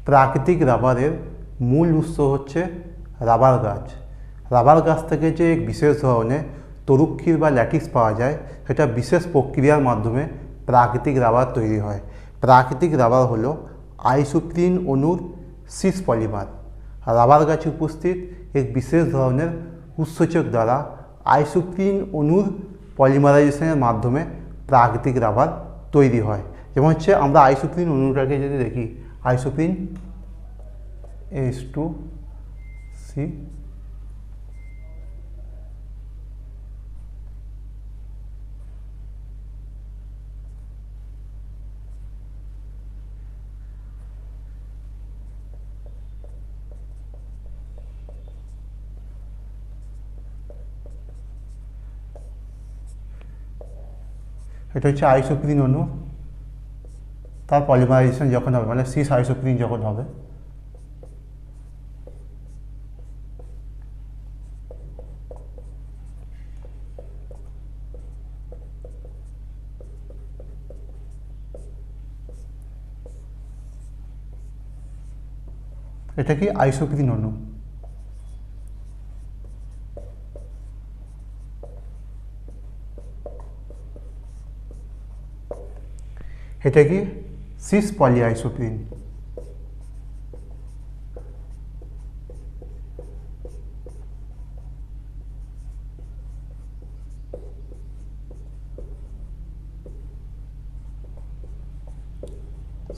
প্রাকৃতিক রাবারের মূল উৎস হচ্ছে রাবার গাছ। রাবার গাছ থেকে যে বিশেষ ধরনের তরুক্ষীর বা ল্যাটিক্স পাওয়া যায়, সেটা বিশেষ প্রক্রিয়ার মাধ্যমে প্রাকৃতিক রাবার তৈরি হয়। প্রাকৃতিক রাবার হলো আইসোপ্রিন অণুর সিস পলিমার। রাবার গাছে উপস্থিত এক বিশেষ ধরনের উৎসেচক দ্বারা আইসোপ্রিন অণুর পলিমারাইজেশনের মাধ্যমে প্রাকৃতিক রাবার তৈরি হয়। যেমন হচ্ছে আমরা আইসোপ্রিন অণুটাকে যদি দেখি, আইসোপ্রিন H2C, এটা হচ্ছে আইসোপ্রিন অণু, তার পলিমারাইজেশন যখন হবে মানে সিস আইসোপ্রিন যখন হবে, এটা কি আইসোপ্রিন অণু। এটা কি সিস পলি আইসোপ্রিন।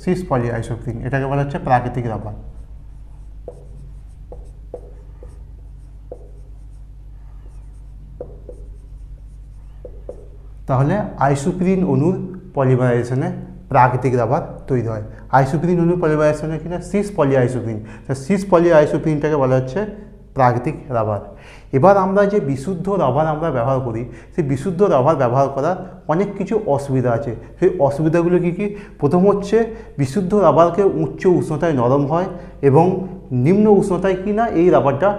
সিস পলি আইসোপ্রিন, এটাকে বলা হচ্ছে প্রাকৃতিক রাবার। তাহলে আইসোপ্রিন অণুর পলিমারাইজেশনে প্রাকৃতিক রাবার তৈরি হয়। আইসোপ্রিন অণুর পলিমারাইজেশনে কিনা সিস পলি আইসোপ্রিন, সিস পলি আইসোপ্রিনটাকে বলা হচ্ছে প্রাকৃতিক রাবার। এবার আমরা যে বিশুদ্ধ রাবার আমরা ব্যবহার করি, সেই বিশুদ্ধ রাবার ব্যবহার করার অনেক কিছু অসুবিধা আছে। সেই অসুবিধাগুলো কী কী? প্রথম হচ্ছে বিশুদ্ধ রাবারকে উচ্চ উষ্ণতায় নরম হয় এবং নিম্ন উষ্ণতায় কিনা এই রাবারটা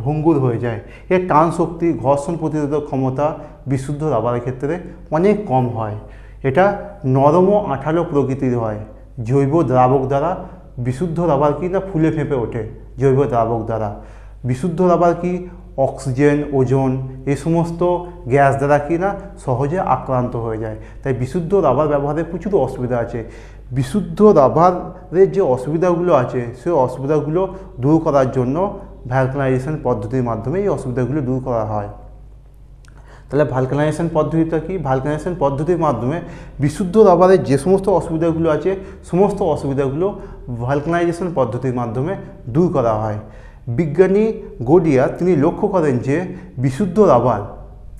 ভঙ্গুর হয়ে যায়। এর টান শক্তি, ঘর্ষণ প্রতিরোধক ক্ষমতা বিশুদ্ধ রাবারের ক্ষেত্রে অনেক কম হয়। এটা নরম ও আঠালো প্রকৃতির হয়। জৈব দ্রাবক দ্বারা বিশুদ্ধ রাবার কি না ফুলে ফেঁপে ওঠে জৈব দ্রাবক দ্বারা। বিশুদ্ধ রাবার কি অক্সিজেন, ওজোন এই সমস্ত গ্যাস দ্বারা কি না সহজে আক্রান্ত হয়ে যায়। তাই বিশুদ্ধ রাবার ব্যবহারে প্রচুর অসুবিধা আছে। বিশুদ্ধ রাবারের যে অসুবিধাগুলো আছে, সেই অসুবিধাগুলো দূর করার জন্য ভ্যালকানাইজেশন পদ্ধতির মাধ্যমে এই অসুবিধাগুলো দূর করা হয়। তাহলে ভ্যালকানাইজেশন পদ্ধতিটা কি? ভ্যালকানাইজেশন পদ্ধতির মাধ্যমে বিশুদ্ধ রাবারের যে সমস্ত অসুবিধাগুলো আছে, সমস্ত অসুবিধাগুলো ভ্যালকানাইজেশন পদ্ধতির মাধ্যমে দূর করা হয়। বিজ্ঞানী গোডিয়ার তিনি লক্ষ্য করেন যে বিশুদ্ধ রাবার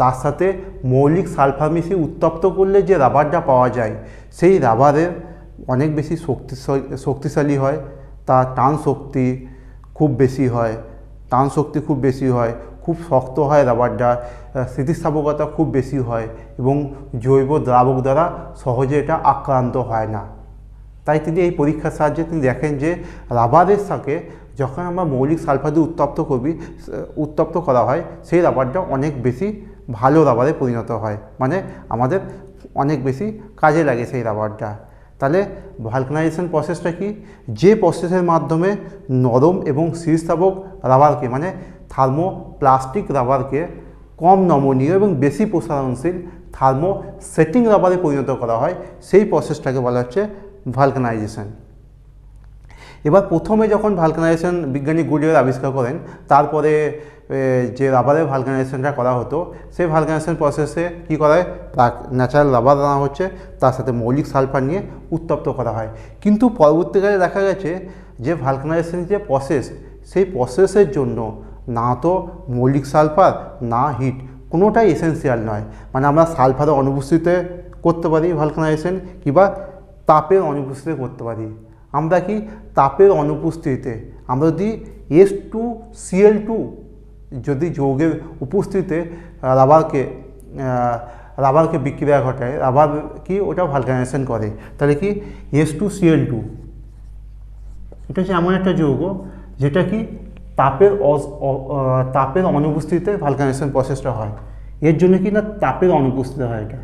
তার সাথে মৌলিক সালফার মিশিয়ে উত্তপ্ত করলে যে রাবারটা পাওয়া যায়, সেই রাবারের অনেক বেশি শক্তিশালী হয়। তার টান শক্তি খুব বেশি হয়, খুব শক্ত হয় রাবারটা, স্থিতিস্থাপকতা খুব বেশি হয় এবং জৈব দ্রাবক দ্বারা সহজে এটা আক্রান্ত হয় না। তাই তিনি এই পরীক্ষার সাহায্যে তিনি দেখেন যে রাবারের সাথে যখন আমরা মৌলিক সালফার দিয়ে উত্তপ্ত করা হয়, সেই রাবারটা অনেক বেশি ভালো রাবারে পরিণত হয়, মানে আমাদের অনেক বেশি কাজে লাগে সেই রাবারটা। তাহলে ভ্যালকানাইজেশন প্রসেসটা কি? যে প্রসেসের মাধ্যমে নরম এবং স্থিতিস্থাপক রাবারকে মানে থার্মোপ্লাস্টিক রাবারকে কম নমনীয় এবং বেশি প্রসারণশীল থার্মোসেটিং রাবারে পরিণত করা হয়, সেই প্রসেসটাকে বলা হচ্ছে ভ্যালকানাইজেশন। এবার প্রথমে যখন ভ্যালকানাইজেশন বিজ্ঞানী গুডিয়ার আবিষ্কার করেন, তারপরে যে রাবারের ভ্যালকানাইজেশনটা করা হতো, সেই ভ্যালকানাইজেশন প্রসেসে কী করা হয়? ন্যাচারাল রাবার আনা হচ্ছে, তার সাথে মৌলিক সালফার নিয়ে উত্তপ্ত করা হয়। কিন্তু পরবর্তীকালে দেখা গেছে যে ভ্যালকানাইজেশনের যে প্রসেস, সেই প্রসেসের জন্য না তো মৌলিক সালফার না হিট কোনোটাই এসেন্সিয়াল নয়। মানে আমরা সালফারের অনুপস্থিতিতে করতে পারি ভ্যালকানাইজেশন, কিংবা তাপের অনুপস্থিতিতে করতে পারি। আমরা কি তাপের অনুপস্থিতিতে আমরা যদি H2Cl2 যদি যৌগের উপস্থিতিতে রাবারকে বিক্রিয়া ঘটায়, রাবার কি ওটা ভ্যালকানাইজেশন করে, তাহলে কি H2Cl2 এটা হচ্ছে এমন একটা যৌগ যেটা কি তাপের অনুপস্থিতিতে ভ্যালকানাইজেশন প্রসেসটা হয়। এর জন্য কি না তাপের অনুপস্থিতি হয় এটা।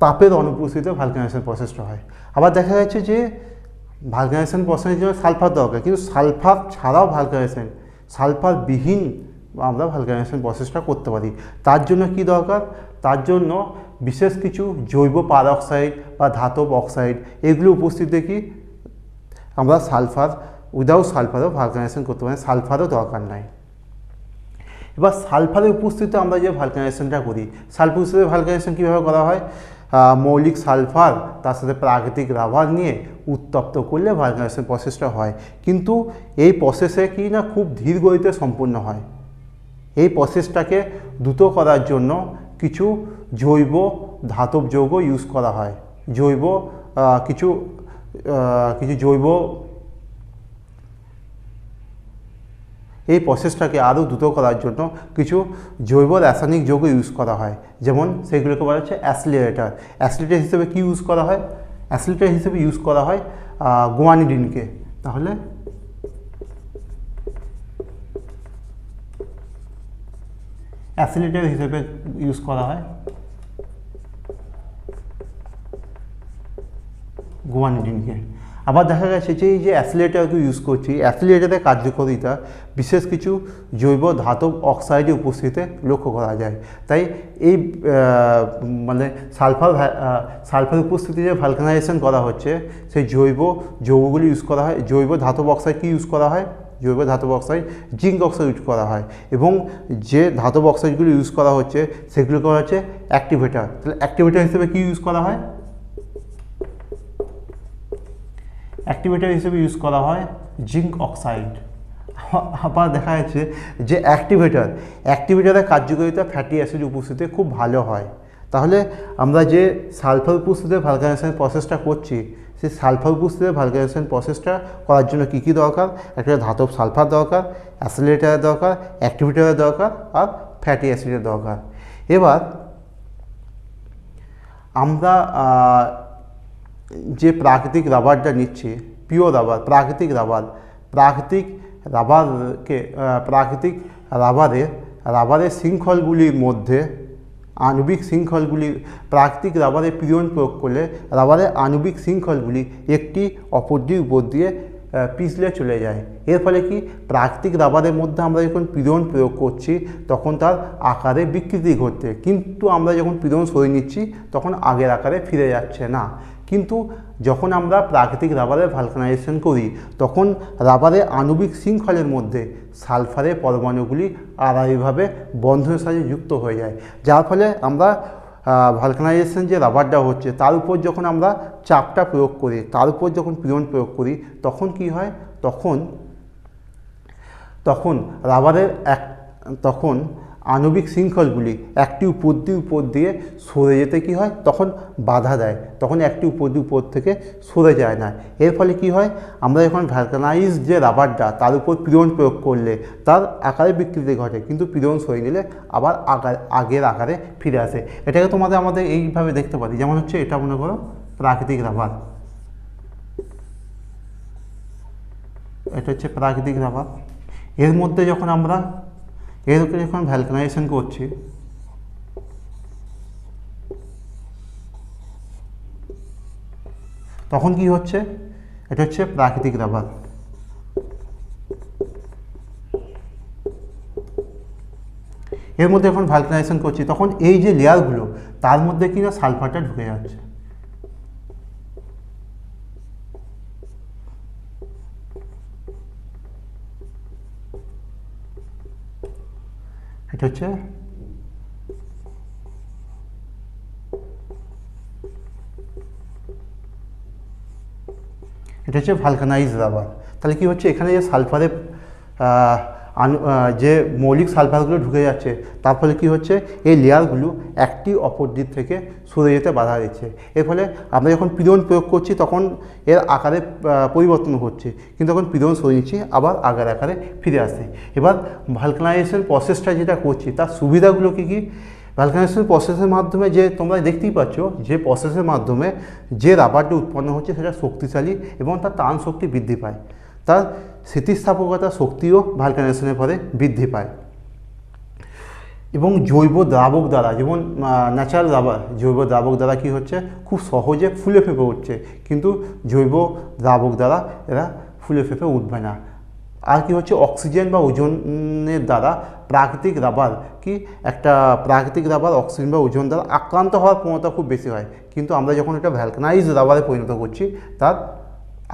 তাপের অনুপস্থিতিতে ভালকানাইজেশন প্রসেসটা হয়। আবার দেখা যাচ্ছে যে ভালকানাইজেশন প্রসেসের জন্য সালফার দরকার, কিন্তু সালফার ছাড়াও ভালকানাইজেশন, সালফারবিহীন আমরা ভালকানাইজেশন প্রসেসটা করতে পারি। তার জন্য কি দরকার? তার জন্য বিশেষ কিছু জৈব পারঅক্সাইড বা ধাতব অক্সাইড এগুলো উপস্থিতিতে কি আমরা সালফার, উইদাউট সালফারও ভালকানাইজেশন করতে পারি, সালফারও দরকার নাই। এবার সালফারের উপস্থিতিতে আমরা যে ভালকানাইজেশনটা করি, সালফার উপস্থিতিতে ভালকানাইজেশন কীভাবে করা হয়? মৌলিক সালফার তার সাথে প্রাকৃতিক রাবার নিয়ে উত্তপ্ত করলে ভালকানাইজেশন প্রসেসটা হয়। কিন্তু এই প্রসেসে কি না খুব ধীর গতিতে সম্পূর্ণ হয়। এই প্রসেসটাকে দ্রুত করার জন্য কিছু জৈব ধাতব যৌগ ইউজ করা হয়, কিছু জৈব, এই প্রসেসটাকে আরও দ্রুত করার জন্য কিছু জৈব রাসায়নিক যৌগ ইউজ করা হয়, যেমন সেগুলোকে বলা হচ্ছে অ্যাসিলারেটর। অ্যাসিলারেটর হিসেবে কি ইউজ করা হয়? অ্যাসিলারেটর হিসেবে ইউজ করা হয় গুয়ানিডিনকে। তাহলে অ্যাসিলেটর হিসেবে ইউজ করা হয় গুয়ানিডিনকে। আবার দেখা গেছে যে এই যে অ্যাসিলেটরকে ইউজ করছি, অ্যাসিলেটরের কার্যকারিতা বিশেষ কিছু জৈব ধাতব অক্সাইডের উপস্থিতিতে লক্ষ্য করা যায়। তাই এই মানে সালফার উপস্থিতিতে যে ভালকানাইজেশন করা হচ্ছে সেই জৈব যৌগগুলি ইউজ করা হয়। জৈব ধাতব অক্সাইড কি ইউজ করা হয়? জৈব ধাতব অক্সাইড জিঙ্ক অক্সাইড ইউজ করা হয়, এবং যে ধাতব অক্সাইডগুলো ইউজ করা হচ্ছে সেগুলো করা হচ্ছে অ্যাক্টিভেটর। তাহলে অ্যাক্টিভেটর হিসেবে কি ইউজ করা হয়? অ্যাক্টিভেটর হিসেবে ইউজ করা হয় জিঙ্ক অক্সাইড। আবার দেখা যাচ্ছে যে অ্যাক্টিভেটরের কার্যকারিতা ফ্যাটি অ্যাসিড উপস্থিতিতে খুব ভালো হয়। তাহলে আমরা যে সালফার উপস্থিতিতে ভালকানাইজেশন প্রসেসটা করছি, সেই সালফার উপস্থিতিতে ভালকানাইজেশন প্রসেসটা করার জন্য কী কী দরকার? একটা ধাতব সালফার দরকার, অ্যাসিলেটরের দরকার, অ্যাক্টিভেটরের দরকার, আর ফ্যাটি অ্যাসিডের দরকার। এবার আমরা যে প্রাকৃতিক রাবারটা নিচ্ছি, পিওর রাবার, প্রাকৃতিক রাবারের শৃঙ্খলগুলির মধ্যে আণবিক শৃঙ্খলগুলি, প্রাকৃতিক রাবারে পীড়ন প্রয়োগ করলে রাবারের আণবিক শৃঙ্খলগুলি একটি অপরটির উপর দিয়ে পিছলে চলে যায়। এর ফলে কি প্রাকৃতিক রাবারের মধ্যে আমরা যখন পীড়ন প্রয়োগ করছি তখন তার আকারে বিকৃতি ঘটছে, কিন্তু আমরা যখন পীড়ন সরিয়ে নিচ্ছি তখন আগের আকারে ফিরে যাচ্ছে না। কিন্তু যখন আমরা প্রাকৃতিক রাবারের ভালকানাইজেশন করি তখন রাবারের আণবিক শৃঙ্খলের মধ্যে সালফারের পরমাণুগুলি আড়াআড়িভাবে বন্ধনের সাথে যুক্ত হয়ে যায়, যার ফলে আমরা ভালকানাইজেশন যে রাবারটা হচ্ছে তার উপর যখন আমরা চাপটা প্রয়োগ করি, তার উপর যখন পীড়ন প্রয়োগ করি তখন কি হয়? তখন রাবারের তখন আণবিক শৃঙ্খলগুলি একটি উপর দিয়ে সরে যেতে কি হয়? তখন বাধা দেয়, তখন একটি উপর থেকে সরে যায় না। এর ফলে কি হয়? আমরা যখন ভালকানাইজ যে রাবারটা তার উপর পীড়ন প্রয়োগ করলে তার আকারে বিকৃতি ঘটে, কিন্তু পীড়ন সরিয়ে নিলে আবার আগের আকারে ফিরে আসে। এটাকে আমাদের এইভাবে দেখতে পারি, যেমন হচ্ছে এটা মনে করো প্রাকৃতিক রাবার, এটা হচ্ছে প্রাকৃতিক রাবার। এর মধ্যে যখন আমরা যখন ভালকানাইজেশন করছি তখন কি হচ্ছে? এটা হচ্ছে প্রাকৃতিক রাবার। এর মধ্যে যখন ভালকানাইজেশন করছি তখন এই যে লেয়ারগুলো তার মধ্যে কি না সালফারটা ঢুকে যাচ্ছে। এটা হচ্ছে ভালকানাইজ রাবার। তাহলে কি হচ্ছে? এখানে যে সালফারের যে মৌলিক সালফারগুলো ঢুকে যাচ্ছে তার ফলে কি হচ্ছে? এই লেয়ারগুলো একটি অপর দিক থেকে সরে যেতে বাধা দিচ্ছে। এর ফলে আমরা যখন পীড়ন প্রয়োগ করছি তখন এর আকারে পরিবর্তন হচ্ছে, কিন্তু যখন পীড়ন সরে নিচ্ছি আবার আগের আকারে ফিরে আসছে। এবার ভালকানাইজেশন প্রসেসটা যেটা করছি তার সুবিধাগুলো কী কী? ভালকানাইজেশন প্রসেসের মাধ্যমে যে তোমরা দেখতেই পাচ্ছ যে প্রসেসের মাধ্যমে যে রাবারটি উৎপন্ন হচ্ছে সেটা শক্তিশালী এবং তার টান শক্তি বৃদ্ধি পায়, তার স্থিতিস্থাপকতা শক্তিও ভালকানাইজেশনের ফলে বৃদ্ধি পায়। এবং জৈব দ্রাবক দ্বারা, যেমন ন্যাচারাল রাবার, জৈব দ্রাবক দ্বারা কী হচ্ছে, খুব সহজে ফুলে ফেঁপে উঠছে, কিন্তু জৈব দ্রাবক দ্বারা এরা ফুলে ফেঁপে উঠবে না। আর কি হচ্ছে, অক্সিজেন বা ওজনের দ্বারা প্রাকৃতিক রাবার কি, একটা প্রাকৃতিক রাবার অক্সিজেন বা ওজন দ্বারা আক্রান্ত হওয়ার প্রবণতা খুব বেশি হয়, কিন্তু আমরা যখন এটা ভ্যালকানাইজ রাবারে পরিণত করছি তার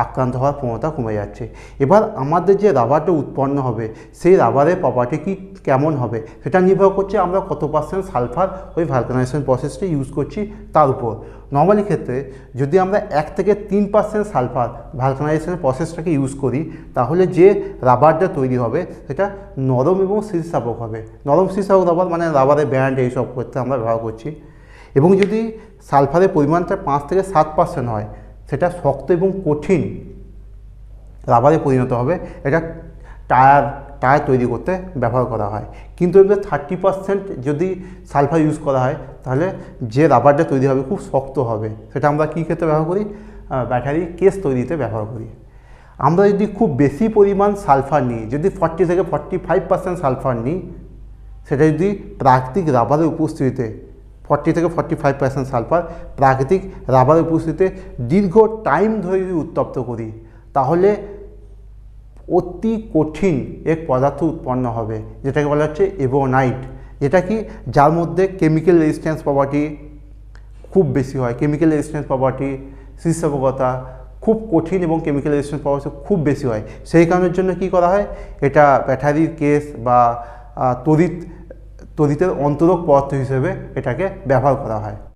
আক্রান্ত হওয়ার প্রবণতা কমে যাচ্ছে। এবার আমাদের যে রাবারটা উৎপন্ন হবে সেই রাবারের প্রপার্টি কি কেমন হবে সেটা নির্ভর করছে আমরা কত পার্সেন্ট সালফার ওই ভ্যালকানাইজেশন প্রসেসটা ইউজ করছি তার উপর। নর্মালি ক্ষেত্রে যদি আমরা 1 থেকে 3% সালফার ভ্যালকানাইজেশনের প্রসেসটাকে ইউজ করি, তাহলে যে রাবারটা তৈরি হবে সেটা নরম এবং স্থিতিস্থাপক হবে। নরম স্থিতিস্থাপক রাবার মানে রাবারের ব্যান্ড এইসব করতে আমরা ব্যবহার করছি। এবং যদি সালফারের পরিমাণটা 5 থেকে 7% হয়, সেটা শক্ত এবং কঠিন রাবারে পরিণত হবে। এটা টায়ার তৈরি করতে ব্যবহার করা হয়। কিন্তু এবার 30% যদি সালফার ইউজ করা হয়, তাহলে যে রাবারটা তৈরি হবে খুব শক্ত হবে। সেটা আমরা কী ক্ষেত্রে ব্যবহার করি, ব্যাটারি কেস তৈরিতে ব্যবহার করি। আমরা যদি খুব বেশি পরিমাণ সালফার নিই, যদি 40 থেকে 45% সালফার নিই, সেটা যদি প্রাকৃতিক রাবারের উপস্থিতিতে 40 থেকে 45% সালফার প্রাকৃতিক রাবারের উপস্থিতিতে দীর্ঘ টাইম ধরে যদি উত্তপ্ত করি, তাহলে অতি কঠিন এক পদার্থ উৎপন্ন হবে, যেটাকে বলা হচ্ছে এবোনাইট। যেটা কি, যার মধ্যে কেমিক্যাল রেজিস্ট্যান্স প্রপার্টি খুব বেশি হয়, কেমিক্যাল রেজিস্ট্যান্স প্রপার্টি, স্থিতিস্থাপকতা খুব কঠিন এবং কেমিক্যাল রেজিস্ট্যান্স প্রপার্টি খুব বেশি হয়। সেই কারণের জন্য কি করা হয়, এটা ব্যাটারির কেস বা তড়িতের অন্তরক পদার্থ হিসেবে এটাকে ব্যবহার করা হয়।